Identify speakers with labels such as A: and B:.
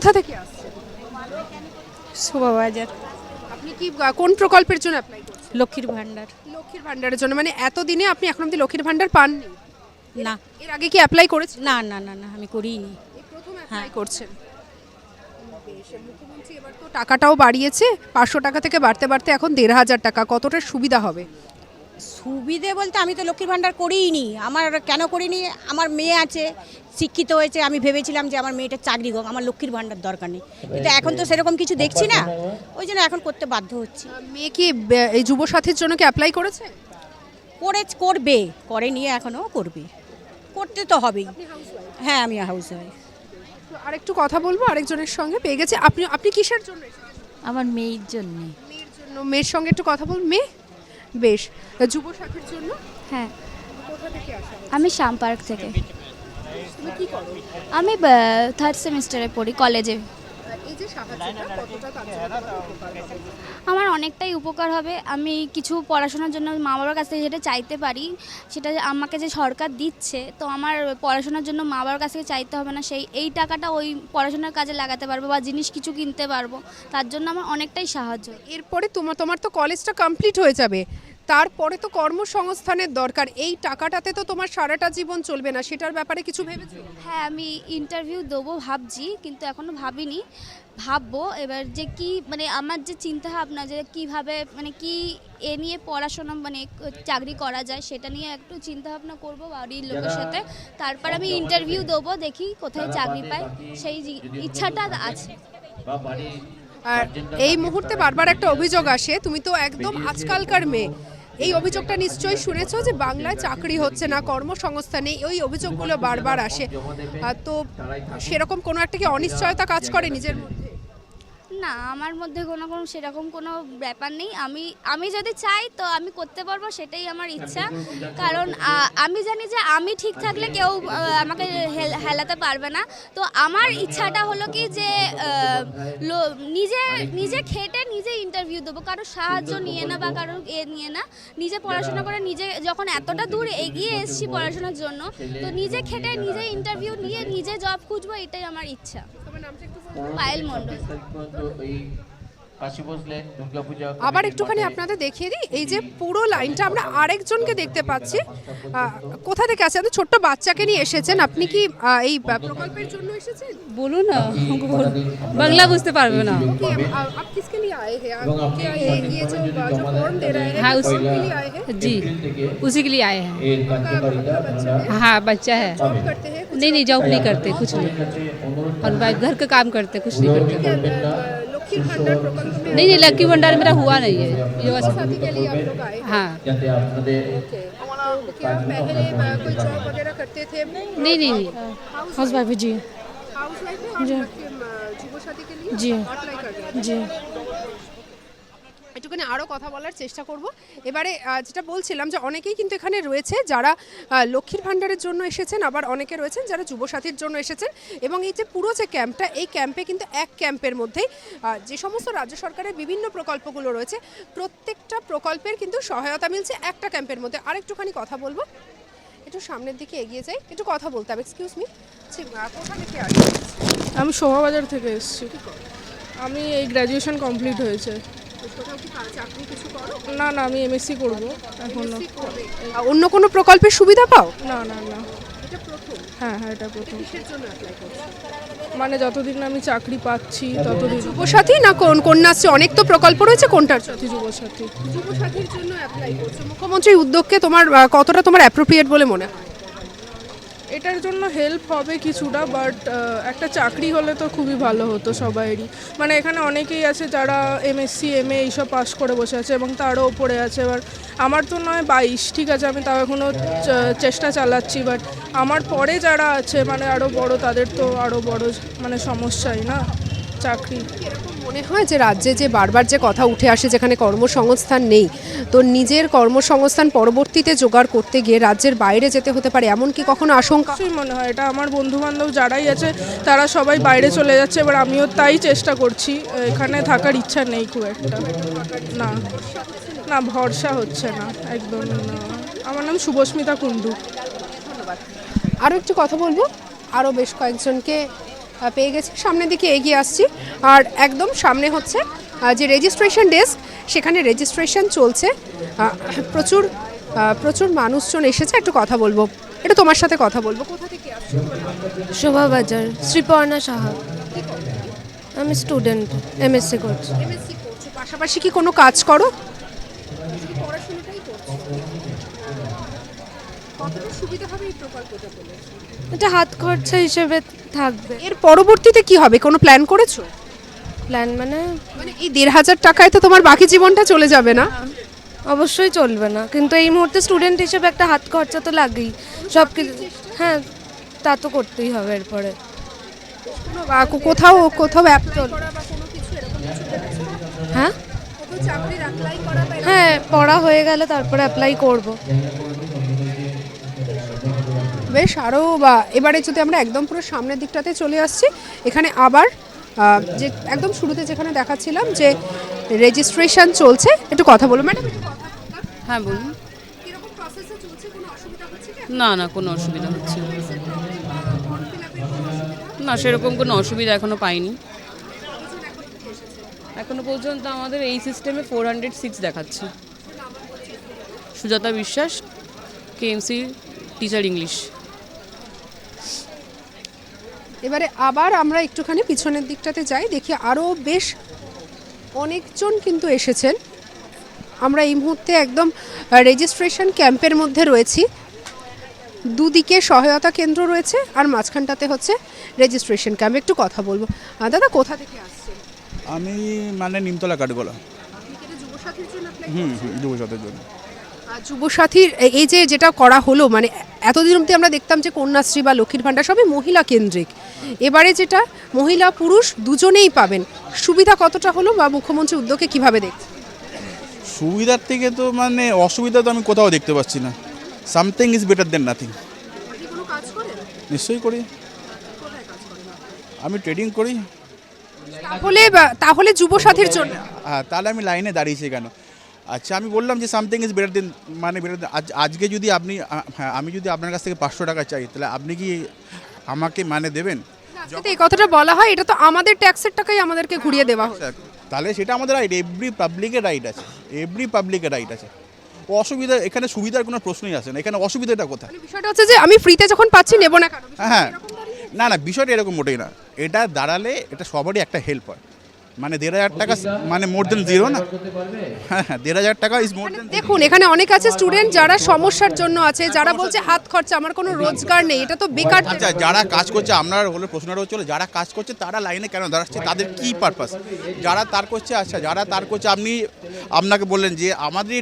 A: কোথা থেকে আসছেন?
B: শোভাবাজার।
A: আপনি কি কোন প্রকল্পের জন্য অ্যাপ্লাই করছেন?
B: লক্ষ্মীর ভান্ডার।
A: লক্ষ্মীর ভান্ডারের জন্য, মানে এতদিনে আপনি এখন অব্দি লক্ষ্মীর ভান্ডার পাননি?
B: না
A: এর আগে কি অ্যাপ্লাই করেছেন?
B: না না না না আমি করিনি।
A: এই প্রথম
B: হ্যাঁ।
A: অ্যাপ্লাই করছেন। বেশ, মুখ্যমন্ত্রী এবার তো টাকাটাও বাড়িয়েছে, 500 টাকা থেকে বাড়তে বাড়তে এখন 1500 টাকা। কতটা সুবিধা হবে?
B: সুবিধে বলতে আমি তো লক্ষ্মীর ভান্ডার করিনি। আমার কেন করিনি, আমার মেয়ে আছে, শিক্ষিত হয়েছে, আমি ভেবেছিলাম যে আমার মেয়েটা চাকরি হোক, আমার লক্ষ্মীর ভান্ডার দরকার নেই, কিন্তু এখন তো সেরকম কিছু দেখছি না, ওই জন্য এখন করতে বাধ্য হচ্ছি।
A: মেয়ে কি এই যুব সাথীর জন্য কি অ্যাপ্লাই করেছে?
B: করবে, করেনি, এখনও করবে, করতে তো হবেই। হ্যাঁ আমি হাউস ওয়াইফ।
A: তো আরেকটু কথা বলবো আরেকজনের সঙ্গে, পেয়ে গেছে। আপনি আপনি কিসের জন্য এসেছেন?
C: আমার মেয়ের জন্য।
A: মেয়ের জন্য। মেয়ের সঙ্গে একটু কথা বল। মেয়ে, বেশ, যুব সাথীর জন্য।
C: হ্যাঁ,
A: কোথা থেকে আসা?
C: আমি শ্যাম পার্ক থেকে।
A: তুমি কি করো?
C: আমি 3rd সেমিস্টারে পড়ি কলেজে।
A: এই যে সাহায্যটা কতটা তার জন্য তোমার উপকার হবে?
C: আমার অনেকটাই উপকার হবে। আমি কিছু পড়াশোনার জন্য মা বাবার কাছ থেকে যেটা চাইতে পারি, সেটা আমাকে যে সরকার দিচ্ছে, তো আমার পড়াশোনার জন্য মা বাবার কাছ থেকে চাইতে হবে না, এই টাকাটা ওই পড়াশোনার কাজে লাগাতে পারবো বা জিনিস কিছু কিনতে পারবো, তার জন্য আমার অনেকটাই সাহায্য।
A: এরপরে তোমার তোমার তো কলেজটা কমপ্লিট হয়ে যাবে, তারপরে তো কর্মসংস্থানের দরকার। এই টাকাটাতে তো তোমার সারাটা জীবন চলবে না, সেটার ব্যাপারে কিছু ভেবেছো?
C: হ্যাঁ, আমি ইন্টারভিউ দেবো ভাবছি, কিন্তু এখনও ভাবিনি, ভাববো। এবার যে কি মানে আমার যে চিন্তা ভাবনা যে কিভাবে মানে কি এ নিয়ে পড়াশোনা মানে চাকরি করা যায়, সেটা নিয়ে একটু চিন্তা ভাবনা করবো বাড়ির লোকের সাথে। তারপর আমি ইন্টারভিউ দেবো, দেখি কোথায় চাকরি পাই, সেই ইচ্ছাটা আছে।
A: আর এই মুহূর্তে বারবার একটা অভিযোগ আসে, তুমি তো একদম আজকালকার মেয়ে, এই অভিযোগটা নিশ্চয়ই শুনেছো যে বাংলায় চাকরি হচ্ছে না, কর্মসংস্থান নেই, ওই অভিযোগগুলো বারবার আসে। তো সেরকম কোনো একটা কি অনিশ্চয়তা কাজ করে নিজের মধ্যে?
C: না, আমার মধ্যে কোনো সেরকম কোনো ব্যাপার নেই। আমি যদি চাই তো আমি করতে পারবো, সেটাই আমার ইচ্ছা। কারণ আমি জানি যে আমি ঠিক থাকলে কেউ আমাকে হেলাতে পারবে না। তো আমার ইচ্ছাটা হলো কি যে নিজে খেটে নিজে ইন্টারভিউ দেবো, কারোর সাহায্য নিয়ে না বা কারোর নিয়ে না। নিজে পড়াশোনা করে, নিজে যখন এতটা দূর এগিয়ে এসেছি পড়াশোনার জন্য, তো নিজে খেটে নিজে ইন্টারভিউ নিয়ে নিজে জব খুঁজবো, এটাই আমার ইচ্ছা। পায়েল মণ্ডল।
A: আবার একটুখানি আপনাদের দেখিয়ে দিই, এই যে পুরো লাইনটা আমরা আরেকজনকে দেখতে পাচ্ছি। কোথা থেকে আছেন? ছোট্ট বাচ্চাকে নিয়ে এসেছেন। আপনি কি এই প্রকল্পের জন্য এসেছেন?
D: বলুন না, বাংলা বুঝতে পারবে না।
A: आप किसके लिए आए हैं? आप क्या ये जो फॉर्म दे रहे हैं,
D: हाँ,
A: किस फॉर्म के लिए आए हैं?
D: जी, उसी के लिए आए हैं।
A: आपका बच्चा है?
D: हाँ बच्चा है।
A: जॉब करते हैं?
D: नहीं जॉब नहीं करते, कुछ नहीं, और घर का काम करते, कुछ नहीं करते।
A: लक्ष्मी भंडार प्रकल्प में
D: नहीं लक्की भंडार मेरा हुआ नहीं है ये बस।
A: शादी के लिए आप लोग आए हैं?
D: हाँ
A: तो क्या पहले कोई जॉब वगैरह करते थे?
D: नहीं
E: हाउस वाइफ जी।
A: हाउस वाइफ है और যুব সাথী के लिए
E: जी।
A: अप्लाई कर रहे हैं?
E: जी
A: একটুখানি আরও কথা বলার চেষ্টা করব। এবারে যেটা বলছিলাম যে অনেকেই কিন্তু এখানে রয়েছে যারা লক্ষ্মীর ভাণ্ডারের জন্য এসেছেন, আবার অনেকে রয়েছেন যারা যুবসাথীর জন্য এসেছেন। এবং এই যে পুরো যে ক্যাম্পটা, এই ক্যাম্পে কিন্তু এক ক্যাম্পের মধ্যেই যে সমস্ত রাজ্য সরকারের বিভিন্ন প্রকল্পগুলো রয়েছে, প্রত্যেকটা প্রকল্পের কিন্তু সহায়তা মিলছে একটা ক্যাম্পের মধ্যে। আর একটুখানি কথা বলবো, একটু সামনের দিকে এগিয়ে যাই, একটু কথা বলতে হবে। এক্সকিউজ মি, কোথা থেকে আসছেন?
E: আমি শোভাবাজার থেকে এসেছি। আমি এই গ্র্যাজুয়েশন কমপ্লিট হয়েছে।
A: কোথাও কি চাকরি কিছু করো?
E: না না, আমি এমএসসি করবো এখনো।
A: অন্য কোনো প্রকল্পের সুবিধা পাও?
E: না না না,
A: এটা প্রথম?
E: হ্যাঁ হ্যাঁ, এটা প্রথম।
A: কিসের জন্য অ্যাপ্লাই করছো?
E: মানে যতদিন না আমি চাকরি পাচ্ছি ততদিন।
A: যুবসাথী না কন্যাশ্রী, অনেক তো প্রকল্প রয়েছে, কোনটার জন্য?
E: যুবসাথী।
A: যুবসাথীর জন্য অ্যাপ্লাই করছো। মুখ্যমন্ত্রীর উদ্যোগকে তোমার কতটা তোমার অ্যাপ্রোপ্রিয়েট বলে মনে হয়?
E: এটার জন্য হেল্প হবে কিছুটা, বাট একটা চাকরি হলে তো খুবই ভালো হতো সবাইরই। মানে এখানে অনেকেই আছে যারা এমএসসি এমএ এইসব পাস করে বসে আছে এবং তারও ওপরে আছে। এবার আমার তো নয় 22, ঠিক আছে, আমি তাও এখনও চেষ্টা চালাচ্ছি, বাট আমার পরে যারা আছে মানে আরও বড়, তাদের তো আরও বড় মানে সমস্যাই না চাকরি।
A: এরকম মনে হয় যে রাজ্যে যে বারবার যে কথা উঠে আসে যেখানে কর্মসংস্থান নেই, তো নিজের কর্মসংস্থান পরবর্তীতে জোগাড় করতে গিয়ে রাজ্যের বাইরে যেতে হতে পারে, এমন কি কখনো আশঙ্কা?
E: অবশ্যই মনে হয় এটা। আমার বন্ধুবান্ধব যারাই আছে তারা সবাই বাইরে চলে যাচ্ছে, এবার আমিও তাই চেষ্টা করছি। এখানে থাকার ইচ্ছা নেই খুব একটা। না না, ভরসা হচ্ছে না একদম না। আমার নাম শুভস্মিতা কুণ্ডু।
A: আরও একটু কথা বলবো, আরও বেশ কয়েকজনকে পেয়ে গেছি, সামনের দিকে এগিয়ে আসছি। আর একদম সামনে হচ্ছে যে রেজিস্ট্রেশন ডেস্ক, সেখানে রেজিস্ট্রেশন চলছে। প্রচুর মানুষজন এসেছে, একটু কথা বলবো, একটু তোমার সাথে কথা বলবো। কোথা থেকে আসছো?
F: শোভা বাজার, শ্রীপর্ণা সাহা। আমি স্টুডেন্ট, এমএসসি করছি।
A: এমএসসি করছো, পাশাপাশি কি কোনো কাজ করো? পড়াশোনাটাই করছো। কতটা সুবিধা হবে এই প্রকল্পটা পেলে?
F: এটা হাত খরচা হিসেবে থাকবে।
A: এর পরবর্তীতে কি হবে, কোনো প্ল্যান করেছো?
F: প্ল্যান মানে
A: এই 1,500 টাকায় তো তোমার বাকি জীবনটা চলে যাবে না?
F: অবশ্যই চলবে না, কিন্তু এই মুহূর্তে স্টুডেন্ট হিসেবে একটা হাত খরচা তো লাগেই। সব কিছু, হ্যাঁ, তা তো করতেই হবে এরপরে।
A: কোথাও অ্যাপ্লাই করা বা কোনো কিছু এরকম কিছু ভেবেছো?
F: হ্যাঁ
A: কোথাও চাকরির অ্যাপ্লাই করা বা
F: হ্যাঁ, পড়া হয়ে গেলে তারপরে অ্যাপ্লাই করব।
A: বেশ। আরও এবারে যদি আমরা একদম পুরো সামনের দিকটাতে চলে আসছি, এখানে আবার যে একদম শুরুতে যেখানে দেখাচ্ছিলাম যে রেজিস্ট্রেশন চলছে, একটু কথা বলবো। ম্যাডাম একটু কথা বলতাম।
G: হ্যাঁ বলুন।
A: কিরকম প্রসেসে চলছে, কোনো অসুবিধা হচ্ছে কি?
G: না না, কোনো অসুবিধা হচ্ছে না। না, সেরকম কোনো অসুবিধা এখনো পাইনি। এখনো পর্যন্ত আমাদের এই সিস্টেমে 406 দেখাচ্ছে। সুজাতা বিশ্বাস, কেএমসি টিচার ইংলিশ।
A: এবারে আবার আমরা একটুখানি পিছনের দিকটাতে যাই, দেখি আরও বেশ অনেকজন কিন্তু এসেছেন। আমরা এই মুহূর্তে একদম রেজিস্ট্রেশন ক্যাম্পের মধ্যে রয়েছি। দুদিকে সহায়তা কেন্দ্র রয়েছে আর মাঝখানটাতে হচ্ছে রেজিস্ট্রেশন ক্যাম্প। একটু কথা বলবো। দাদা, কোথা থেকে আসছেন?
H: আমি মানে নিমতলা কাঠগোলা।
A: যুবসাথীর জন্য
H: যুবসাথীর জন্য।
A: যুবসাথীর এই যে যেটা করা হলো, মানে এতদিন অবধি আমরা দেখতাম যে কন্যাশ্রী বা লক্ষ্মীর ভাণ্ডার সবই মহিলা কেন্দ্রিক, এবারে যেটা মহিলা পুরুষ দুজনেই পাবেন, সুবিধা কতটা হলো বা মুখ্যমন্ত্রীর উদ্যোগে কিভাবে দেখছেন?
H: সুবিধার থেকে তো মানে অসুবিধা তো আমি কোথাও দেখতে পাচ্ছি না। Something is better then nothing. নিশ্চয়ই করি, আমি ট্রেডিং করি।
A: তাহলে যুবসাথীর জন্য
H: হ্যাঁ, তাহলে আমি লাইনে দাঁড়িয়েছি কেন? আচ্ছা, আমি বললাম যে সামথিং ইজ বেটার দেন, মানে বেটার দেন। আজকে যদি আপনি, হ্যাঁ, আমি যদি আপনার কাছ থেকে 500 টাকা চাই, তাহলে আপনি কি আমাকে মানে দেবেন?
A: এই কথাটা বলা হয়, এটা তো আমাদের ট্যাক্সের টাকাই আমাদেরকে ঘুরিয়ে দেওয়া হয়।
H: তাহলে সেটা আমাদের রাইট, এভরি পাবলিকের রাইট আছে, এভরি পাবলিকের রাইট আছে। অসুবিধা, এখানে সুবিধার কোনো প্রশ্নই আসে না। এখানে অসুবিধাটা কোথায়?
A: বিষয়টা হচ্ছে যে আমি ফ্রিতে যখন পাচ্ছি নেব না কেন?
H: হ্যাঁ, না না, বিষয়টা এরকম মোটেই না। এটা দাঁড়ালে এটা সবারই একটা হেল্প হয়। মানে 1,500 টাকা মানে মোর দেন জিরো না। হ্যাঁ হ্যাঁ, 1,500 টাকা ইজ মোর দেন।
A: দেখুন, এখানে অনেক আছে স্টুডেন্ট যারা সমস্যার জন্য আছে, যারা বলছে হাত খরচা, আমার কোনো রোজগার নেই, এটা তো বেকার।
H: আচ্ছা, যারা কাজ করছে, আপনার হলো প্রশ্নটা হচ্ছে যারা কাজ করছে তারা লাইনে কেন দাঁড়াচ্ছে, তাদের কি পারপাস? যারা তার করছে, আচ্ছা যারা তার করছে, আপনি আপনাকে বললেন যে আমাদের